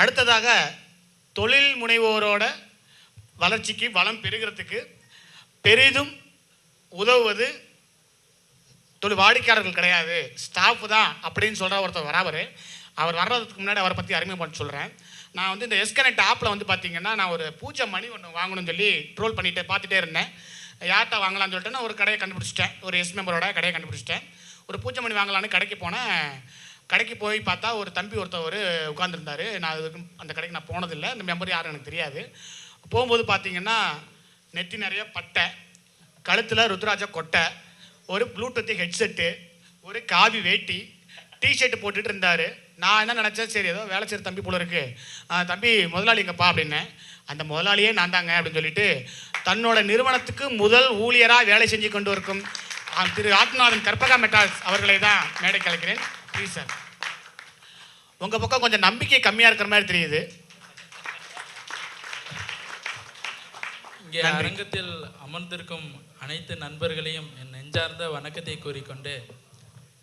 அடுத்ததாக தொழில் முனைவோரோட வளர்ச்சிக்கு வளம் பெருகிறதுக்கு பெரிதும் உதவுவது வாடிக்கையாளர்கள் கிடையாது, ஸ்டாஃப் தான் அப்படின்னு சொல்கிற ஒருத்தர் வராவர். அவர் வர்றதுக்கு முன்னாடி அவரை பற்றி அறிமுகம் பண்ண சொல்கிறேன். நான் வந்து இந்த எஸ்கனெக்ட் ஆப்பில் வந்து பார்த்தீங்கன்னா நான் ஒரு பூஜை மணி ஒன்று வாங்கணும்னு சொல்லி ட்ரோல் பண்ணிட்டு பார்த்துட்டே இருந்தேன். யார்கிட்ட வாங்கலாம்னு சொல்லிட்டு நான் ஒரு கடையை கண்டுபிடிச்சிட்டேன். ஒரு எஸ் மெம்பரோட கடையை கண்டுபிடிச்சிட்டேன். ஒரு பூஜை மணி வாங்கலான்னு கடைக்கு போனேன். கடைக்கு போய் பார்த்தா ஒரு தம்பி ஒருத்தவர் உட்காந்துருந்தார். நான் அதுக்கு அந்த கடைக்கு நான் போனதில்லை, இந்த மெம்பர் யாரும் எனக்கு தெரியாது. போகும்போது பார்த்தீங்கன்னா நெத்தி நிறைய பட்டை, கழுத்தில் ருத்ராஜ கொட்டை, ஒரு ப்ளூடூத் ஹெட்செட்டு, ஒரு காவி வேட்டி, டிஷர்ட் போட்டுட்டு இருந்தார். நான் என்ன நினச்சேன், சரி ஏதோ வேலை செய்கிற தம்பி போல இருக்கு, தம்பி முதலாளிங்கப்பா அப்படின்னேன். அந்த முதலாளியே நான் தாங்க அப்படின்னு சொல்லிட்டு தன்னோட நிறுவனத்துக்கு முதல் ஊழியராக வேலை செஞ்சு கொண்டு இருக்கும் திரு ஆத்மநாதன் கற்பகா மெட்டால்ஸ் அவர்களை தான் மேடைக்கு அழைக்கிறேன். Please sir. உங்கள் பக்கம் கொஞ்சம் நம்பிக்கை கம்மியாக இருக்கிற மாதிரி தெரியுது. இங்கே அரங்கத்தில் அமர்ந்திருக்கும் அனைத்து நண்பர்களையும் என் நெஞ்சார்ந்த வணக்கத்தை கூறிக்கொண்டு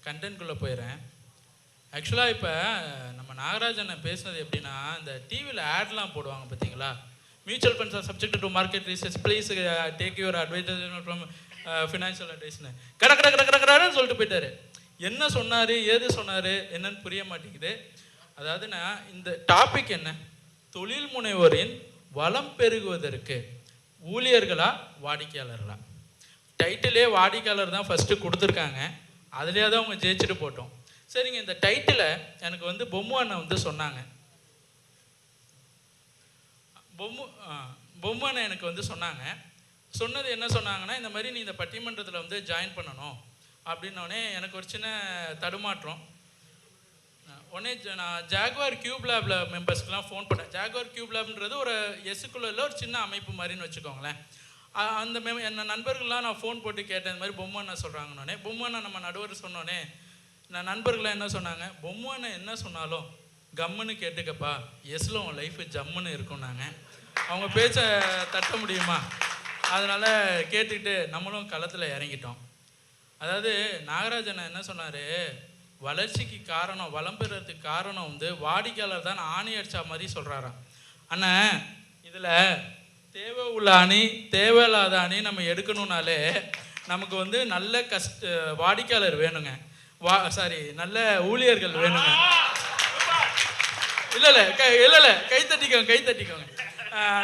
கண்டென்ட்குள்ளே போயிடுறேன். ஆக்சுவலாக இப்போ நம்ம நாகராஜனை பேசுனது எப்படின்னா, இந்த டிவியில் ஆட்லாம் போடுவாங்க பார்த்தீங்களா, mutual funds are subject to market research, please take your advisor from financial அட்வைஸ்னு கடற்கடன்னு சொல்லிட்டு போயிட்டாரு. என்ன சொன்னார், ஏது சொன்னார் என்னன்னு புரிய மாட்டேங்குது. அதாவது நான் இந்த டாபிக் என்ன, தொழில் முனைவோரின் வளம் பெருகுவதற்கு ஊழியர்களா வாடிக்கையாளர்களா? டைட்டிலே வாடிக்கையாளர் தான் ஃபஸ்ட்டு கொடுத்துருக்காங்க, அதுலேயே தான் அவங்க ஜெயிச்சுட்டு போட்டோம். சரிங்க, இந்த டைட்டிலை எனக்கு வந்து பொம்மு அண்ணன் வந்து சொன்னாங்க. பொம்மு அண்ணன் எனக்கு வந்து சொன்னது என்ன சொன்னாங்கன்னா, இந்த மாதிரி நீ இந்த பட்டிமன்றத்தில் வந்து ஜாயின் பண்ணணும் அப்படின்னோடனே எனக்கு ஒரு சின்ன தடுமாற்றம். உடனே நான் ஜாகுவார் கியூப் லேபில் மெம்பர்ஸ்க்கெலாம் ஃபோன் பண்ணேன். ஜாகுவார் கியூப் லேப்ன்றது ஒரு எஸ்க்குள்ள ஒரு சின்ன அமைப்பு மாதிரின்னு வச்சுக்கோங்களேன். அந்த என் நண்பர்கள்லாம் நான் ஃபோன் போட்டு கேட்டேன், இந்த மாதிரி பொம்மை அண்ணன் சொல்கிறாங்கன்னொடனே, பொம்மை அண்ணன் நம்ம நடுவர் சொன்னோடனே நான் நண்பர்கள்லாம் என்ன சொன்னாங்க, பொம்மை அண்ணன் என்ன சொன்னாலும் கம்முன்னு கேட்டுக்கப்பா, எஸ்ல உன் லைஃபு ஜம்முன்னு இருக்கும்னாங்க. அவங்க பேச்சை தட்ட முடியுமா? அதனால் கேட்டுக்கிட்டு நம்மளும் களத்தில் இறங்கிட்டோம். அதாவது நாகராஜன் என்ன சொன்னார், வளர்ச்சிக்கு காரணம், வளம் பெறுறதுக்கு காரணம் வந்து வாடிக்கையாளர் தான் ஆணி அடிச்சா மாதிரி சொல்கிறாராம். அண்ணன் இதில் தேவை உள்ள அணி தேவையில்லாத அணி நம்ம எடுக்கணும்னாலே நமக்கு வந்து நல்ல வாடிக்கையாளர் வேணுங்க, நல்ல ஊழியர்கள் வேணுங்க. இல்லை கை தட்டிக்கோங்க.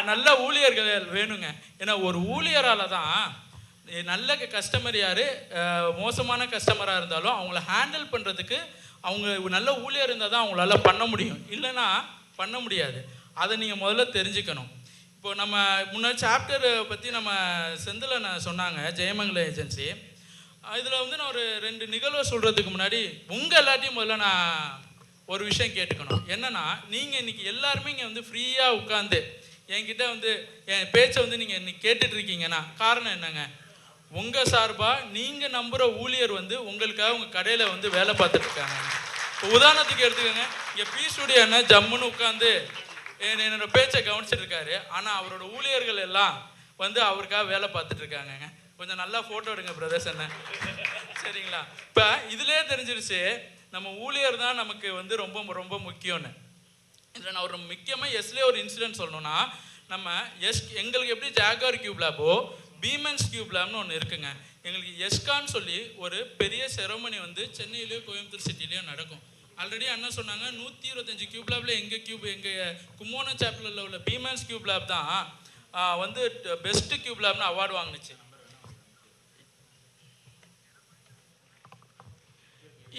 நல்ல ஊழியர்கள் வேணுங்க. ஏன்னா ஒரு ஊழியரால் தான் நல்ல கஸ்டமர் யார் மோசமான கஸ்டமராக இருந்தாலும் அவங்கள ஹேண்டில் பண்ணுறதுக்கு அவங்க நல்ல ஊழியர் இருந்தால் தான் அவங்களால பண்ண முடியும், இல்லைன்னா பண்ண முடியாது. அதை நீங்கள் முதல்ல தெரிஞ்சுக்கணும். இப்போ நம்ம முன்னாடி சாப்டர் பற்றி நம்ம செந்தில் சொன்னாங்க, ஜெயமங்கல ஏஜென்சி. இதில் வந்து நான் ஒரு 2 நிகழ்வை சொல்கிறதுக்கு முன்னாடி உங்கள் எல்லாத்தையும் முதல்ல நான் ஒரு விஷயம் கேட்டுக்கணும். என்னென்னா, நீங்கள் இன்றைக்கி எல்லாருமே இங்கே வந்து ஃப்ரீயாக உட்காந்து என்கிட்ட வந்து என் பேச்சை வந்து நீங்கள் இன்னைக்கு கேட்டுட்ருக்கீங்கன்னா காரணம் என்னங்க, உங்கள் சார்பாக நீங்கள் நம்புகிற ஊழியர் வந்து உங்களுக்காக உங்கள் கடையில் வந்து வேலை பார்த்துட்ருக்காங்க. இப்போ உதாரணத்துக்கு எடுத்துக்கோங்க, இங்கே பி ஸ்டுடியோ என்ன ஜம்முன்னு உட்காந்து என்னோட பேச்சை கவனிச்சிட்டு இருக்காரு, ஆனால் அவரோட ஊழியர்கள் எல்லாம் வந்து அவருக்காக வேலை பார்த்துட்ருக்காங்கங்க. கொஞ்சம் நல்லா ஃபோட்டோ எடுங்க பிரதர்ஸ் என்ன, சரிங்களா? இப்போ இதுலேயே தெரிஞ்சிருச்சு நம்ம ஊழியர் தான் நமக்கு வந்து ரொம்ப ரொம்ப முக்கியம்னு. இதில் நான் ஒரு முக்கியமாக எஸ்லேயே ஒரு இன்சிடென்ட் சொல்லணும்னா, நம்ம எங்களுக்கு எப்படி ஜாகுவார் கியூப் லேபோ பீமன்ஸ் கியூப் லேப்னு ஒன்று இருக்குங்க. எங்களுக்கு எஸ்கான்னு சொல்லி ஒரு பெரிய செரமனி வந்து சென்னையிலேயோ கோயம்புத்தூர் சிட்டிலேயோ நடக்கும். ஆல்ரெடி அண்ணன் சொன்னாங்க 125 கியூப் லேபில் எங்கள் கும்போணம் சாப்டரில் உள்ள பீமன்ஸ் கியூப் லேப் தான் வந்து பெஸ்ட் கியூப் லேப்னு அவார்டு வாங்கினுச்சு.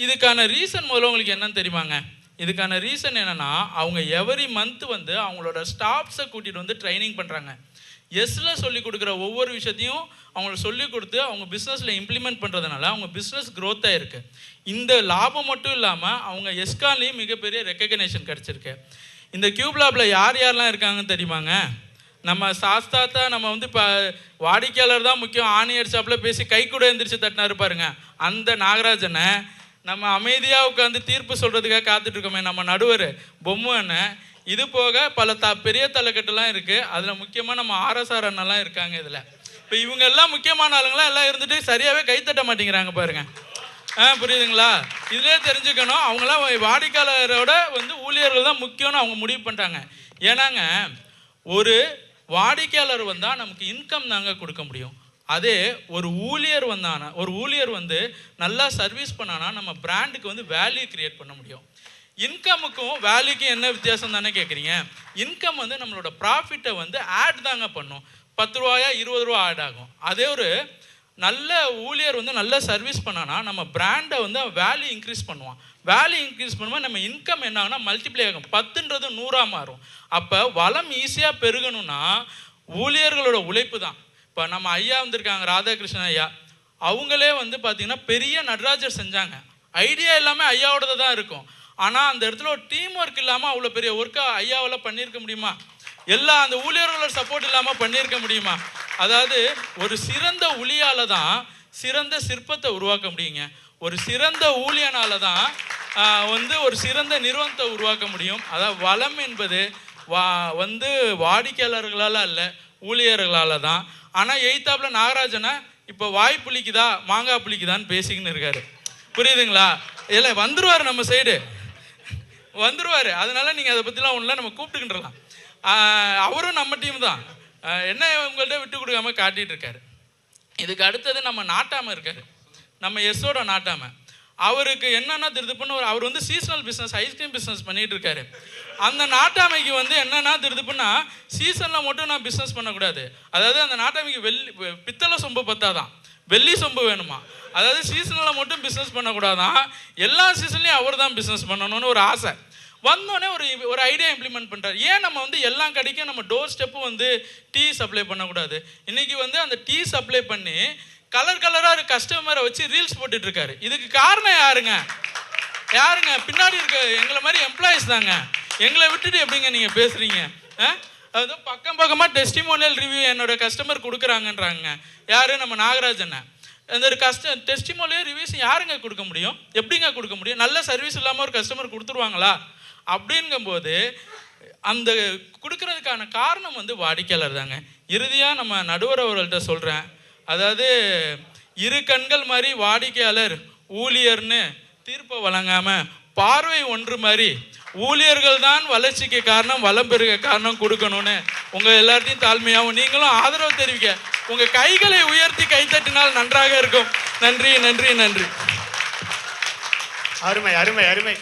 இதுக்கான ரீசன் முதல்ல உங்களுக்கு என்னன்னு தெரியுமாங்க? இதுக்கான ரீசன் என்னென்னா, அவங்க எவரி மந்த் வந்து அவங்களோட ஸ்டாஃப்ஸை கூட்டிகிட்டு வந்து ட்ரைனிங் பண்ணுறாங்க. எஸ்ல சொல்லி கொடுக்குற ஒவ்வொரு விஷயத்தையும் அவங்களுக்கு சொல்லி கொடுத்து அவங்க பிஸ்னஸில் இம்ப்ளிமெண்ட் பண்ணுறதுனால அவங்க பிஸ்னஸ் க்ரோத்தாக இருக்குது. இந்த லாபம் மட்டும் இல்லாமல் அவங்க எஸ்கான்லேயும் மிகப்பெரிய ரெக்கக்னேஷன் கிடச்சிருக்கு. இந்த கியூப் லேபில் யாரெல்லாம் இருக்காங்கன்னு தெரியுமாங்க? நம்ம சாஸ்தாத்தா நம்ம வந்து இப்போ வாடிக்கையாளர் தான் முக்கியம் ஆணியர் ஷாப்பில் பேசி கை கூட எந்திரிச்சு தட்டினாரு பாருங்க, அந்த நாகராஜனை நம்ம அமைதியாக உட்காந்து தீர்ப்பு சொல்கிறதுக்காக காத்துட்ருக்கோமே நம்ம நடுவர் பொம்மை அண்ணன். இது போக பல பெரிய தலைக்கட்டுலாம் இருக்குது. அதில் முக்கியமாக நம்ம ஆர்எஸ்ஆர் அண்ணெல்லாம் இருக்காங்க. இதில் இப்போ இவங்க எல்லாம் முக்கியமான ஆளுங்களாம் எல்லாம் இருந்துட்டு சரியாகவே கைத்தட்ட மாட்டேங்கிறாங்க பாருங்கள். புரியுதுங்களா? இதுலேயே தெரிஞ்சுக்கணும், அவங்களாம் வாடிக்கையாளரோட வந்து ஊழியர்கள் தான் முக்கியம்னு அவங்க முடிவு பண்ணிட்டாங்க. ஏன்னாங்க, ஒரு வாடிக்கையாளர் வந்தால் நமக்கு இன்கம் தாங்க கொடுக்க முடியும். அதே ஒரு ஊழியர் வந்து நல்லா சர்வீஸ் பண்ணானா நம்ம பிராண்டுக்கு வந்து வேல்யூ கிரியேட் பண்ண முடியும். இன்கமுக்கும் வேல்யூக்கும் என்ன வித்தியாசம் தானே கேட்குறீங்க? இன்கம் வந்து நம்மளோட ப்ராஃபிட்டை வந்து ஆட் தாங்க பண்ணும். 10 ரூபாயா 20 ரூபா ஆட் ஆகும். அதே ஒரு நல்ல ஊழியர் வந்து நல்ல சர்வீஸ் பண்ணானா நம்ம பிராண்டை வந்து வேல்யூ இன்க்ரீஸ் பண்ணுவான். வேல்யூ இன்க்ரீஸ் பண்ணும்போது நம்ம இன்கம் என்ன ஆகுனா மல்டிப்ளை ஆகும். 10ன்றது 100ஆக மாறும். அப்போ வளம் ஈஸியாக பெருகணும்னா ஊழியர்களோட உழைப்பு தான். இப்போ நம்ம ஐயா வந்திருக்காங்க, ராதாகிருஷ்ணன் ஐயா. அவங்களே வந்து பார்த்திங்கன்னா பெரிய நடராஜர் செஞ்சாங்க. ஐடியா எல்லாமே ஐயாவோடது தான் இருக்கும். ஆனால் அந்த இடத்துல ஒரு டீம் ஒர்க் இல்லாமல் அவ்வளோ பெரிய ஒர்க்கை ஐயாவால் பண்ணியிருக்க முடியுமா? அந்த ஊழியர்களோட சப்போர்ட் இல்லாமல் பண்ணியிருக்க முடியுமா? அதாவது ஒரு சிறந்த ஊழியால் தான் சிறந்த சிற்பத்தை உருவாக்க முடியுங்க. ஒரு சிறந்த ஊழியனால தான் வந்து ஒரு சிறந்த நிறுவனத்தை உருவாக்க முடியும். அதாவது வளம் என்பது வந்து வாடிக்கையாளர்களால் அல்ல, ஊழியர்களால் தான். ஆனால் எய்த்தாப்பில் நாகராஜனை இப்போ வாய் புளிக்குதா மாங்காய் புளிக்குதான்னு பேசிக்கின்னு இருக்காரு. புரியுதுங்களா? இல்லை வந்துடுவார், நம்ம சைடு வந்துடுவார். அதனால நீங்கள் அதை பற்றிலாம் ஒன்றும் நம்ம கூப்பிட்டுக்கிட்டுலாம். அவரும் நம்ம டீம் தான். என்ன உங்கள்கிட்ட விட்டு கொடுக்காம காட்டிகிட்டு இருக்காரு. இதுக்கு அடுத்தது நம்ம நாட்டாமல் இருக்கார், நம்ம எஸ்ஸோட நாட்டாமல். அவருக்கு என்னென்னா திருதுப்புன்னு அவர் வந்து சீசனல் பிஸ்னஸ், ஐஸ்கிரீம் பிஸ்னஸ் பண்ணிகிட்டு இருக்காரு. அந்த நாட்டாமைக்கு வந்து என்னென்னா திருதுப்புன்னா சீசனில் மட்டும் நான் பிஸ்னஸ் பண்ணக்கூடாது. அதாவது அந்த நாட்டாமைக்கு பித்தளை சொம்பு பத்தாதான், வெள்ளி சொம்பு வேணுமா. அதாவது சீசனில் மட்டும் பிஸ்னஸ் பண்ணக்கூடாதான், எல்லா சீசன்லேயும் அவர் தான் பிஸ்னஸ் பண்ணணும்னு ஒரு ஆசை. வந்தோடனே ஒரு ஐடியா இம்ப்ளிமெண்ட் பண்ணுறாரு. ஏன் நம்ம வந்து எல்லா கடைக்கும் நம்ம டோர் ஸ்டெப்பும் வந்து டீ சப்ளை பண்ணக்கூடாது? இன்றைக்கி வந்து அந்த டீ சப்ளை பண்ணி கலராக கஸ்டமரை வச்சு ரீல்ஸ் போட்டுட்ருக்காரு. இதுக்கு காரணம் யாருங்க? பின்னாடி இருக்க எங்களை மாதிரி எம்ப்ளாயிஸ் தாங்க. எங்களை விட்டுட்டு எப்படிங்க நீங்கள் பேசுகிறீங்க? அது பக்கமாக டெஸ்டிமோனியல் ரிவ்யூ என்னோட கஸ்டமர் கொடுக்குறாங்கன்றாங்க. யார்? நம்ம நாகராஜனை. அந்த ஒரு டெஸ்டிமோனியல் ரிவ்யூஸ் யாருங்க கொடுக்க முடியும்? எப்படிங்க கொடுக்க முடியும்? நல்ல சர்வீஸ் இல்லாமல் ஒரு கஸ்டமர் கொடுத்துருவாங்களா? அப்படிங்கும்போது அந்த கொடுக்கறதுக்கான காரணம் வந்து வாடிக்கையாளர் தாங்க. இறுதியாக நம்ம நடுவர் அவர்கள்ட்ட சொல்கிறேன், அதாவது இரு கண்கள் மாதிரி வாடிக்கையாளர் ஊழியர்னு தீர்ப்பை வழங்காமல் பார்வை ஒன்று மாதிரி ஊழியர்கள் தான் வளர்ச்சிக்கு காரணம், வளம் பெருக காரணம் கொடுக்கணும்னு உங்கள் எல்லாத்தையும் தாழ்மையாகவும் நீங்களும் ஆதரவு தெரிவிக்க உங்கள் கைகளை உயர்த்தி கைத்தட்டினால் நன்றாக இருக்கும். நன்றி நன்றி நன்றி. அருமை அருமை அருமை.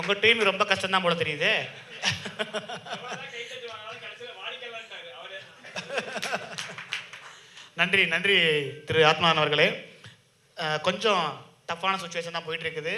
உங்கள் டீம் ரொம்ப கஷ்டம் தான் போல தெரியுது. நன்றி நன்றி திரு ஆத்மானவர்களே. கொஞ்சம் டஃப்பான சுச்சுவேஷன் தான் போயிட்டு இருக்குது.